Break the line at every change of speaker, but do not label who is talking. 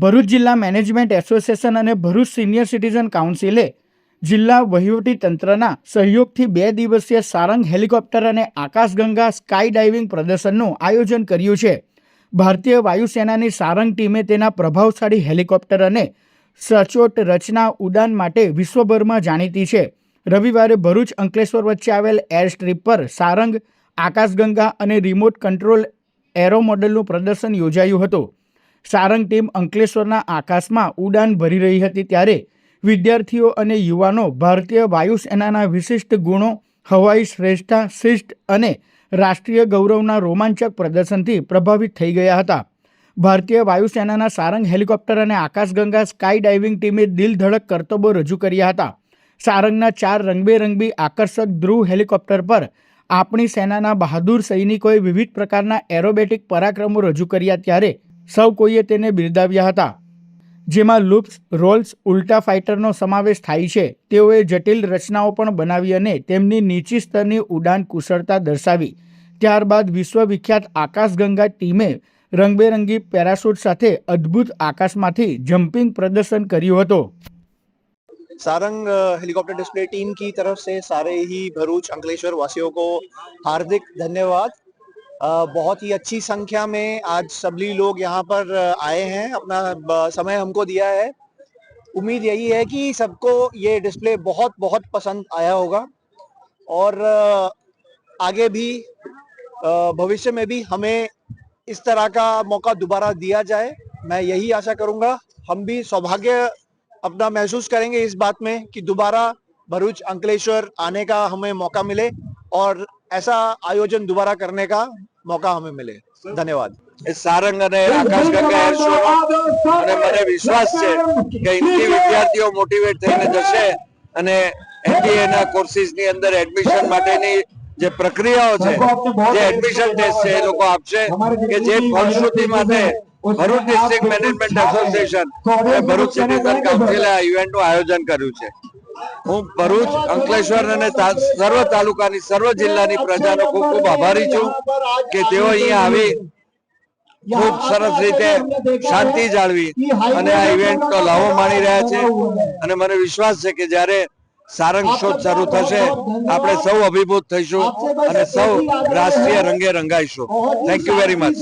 ભરૂચ જિલ્લા management association અને Bharuch senior citizen કાઉન્સિલે જિલ્લા વહીવટી તંત્રના સહયોગથી 2 દિવસીય સારંગ હેલિકોપ્ટર અને આકાશગંગા સ્કાય ડાઇવિંગ પ્રદર્શનનું આયોજન કર્યું છે. ભારતીય વાયુસેનાની સારંગ ટીમે તેના પ્રભાવશાળી હેલિકોપ્ટર અને સચોટ રચના ઉડાન માટે વિશ્વભરમાં જાણીતી છે. રવિવારે ભરૂચ અંકલેશ્વર વચ્ચે આવેલ એર સ્ટ્રીપ પર સારંગ, આકાશગંગા અને રિમોટ કંટ્રોલ એરો મોડલનું પ્રદર્શન યોજાયું હતું. સારંગ ટીમ અંકલેશ્વરના આકાશમાં ઉડાન ભરી રહી હતી ત્યારે વિદ્યાર્થીઓ અને યુવાનો ભારતીય વાયુસેનાના વિશિષ્ટ ગુણો, હવાઈ શ્રેષ્ઠતા, શિસ્ત અને રાષ્ટ્રીય ગૌરવના રોમાંચક પ્રદર્શનથી પ્રભાવિત થઈ ગયા હતા. ભારતીય વાયુસેનાના સારંગ હેલિકોપ્ટર અને આકાશગંગા સ્કાય ડાઇવિંગ ટીમે દિલધડક કરતબો રજૂ કર્યા હતા. સારંગના 4 રંગબેરંગી આકર્ષક ધ્રુવ હેલિકોપ્ટર પર આપણી સેનાના બહાદુર સૈનિકોએ વિવિધ પ્રકારના એરોબેટિક પરાક્રમો રજૂ કર્યા ત્યારે સૌ કોઈએ તેને બિરદાવ્યા હતા, જેમાં લૂપ્સ, રોલ્સ, ઉલ્ટા ફાઇટરનો સમાવેશ થાય છે. તેઓએ જટિલ રચનાઓ પણ બનાવી અને તેમની નીચી સ્તરની ઉડાન કુશળતા દર્શાવી. ત્યારબાદ વિશ્વવિખ્યાત આકાશગંગા ટીમે રંગબેરંગી પેરાશૂટ સાથે અદ્ભુત આકાશમાંથી જમ્પિંગ પ્રદર્શન કર્યું હતું.
सारंग हेलीकॉप्टर डिस्प्ले टीम की तरफ से सारे ही भरूच अंकलेश्वर वासियों को हार्दिक धन्यवाद। बहुत ही अच्छी संख्या में आज सभी लोग यहाँ पर आए हैं, अपना समय हमको दिया है। उम्मीद यही है कि सबको ये डिस्प्ले बहुत बहुत पसंद आया होगा और आगे भी भविष्य में भी हमें इस तरह का मौका दोबारा दिया जाए, मैं यही आशा करूंगा। हम भी सौभाग्य अपना महसूस करेंगे इस बात में कि दोबारा भरूच अंकलेश्वर आने का हमें मौका मिले और ऐसा आयोजन दोबारा करने का मौका हमें मिले। धन्यवाद।
सारंग અને આકાશગંગા એર શો અને મને વિશ્વાસ છે કે ઇનથી વિદ્યાર્થીઓ મોટિવેટ થઈને જશે અને એમબીએ ના કોર્સિસની અંદર એડમિશન માટેની જે પ્રક્રિયાઓ છે, જે એડમિશન ટેસ્ટ છે એ લોકો આપશે કે જે ફળશ્રુતિ માટે ભરૂચ ડિસ્ટ્રિક્ટ મેનેજમેન્ટ એસોસિએશન અને ભરૂચ સિટીઝન કાઉન્સિલે આ ઇવેન્ટનું આયોજન કર્યું છે. હું ભરૂચ, અંકલેશ્વર અને સર્વ તાલુકાની, સર્વ જિલ્લાની પ્રજાનો ખૂબ ખૂબ આભારી છું કે તેઓ અહીંયા આવી ખૂબ સરસ રીતે શાંતિ જાળવી અને આ ઇવેન્ટનો લાભો માણી રહ્યા છે. અને મને વિશ્વાસ છે કે જ્યારે સારંગ શો શરૂ થશે આપણે સૌ અભિભૂત થઈશું અને સૌ રાષ્ટ્રીય રંગે રંગાઈશું. Thank you very much.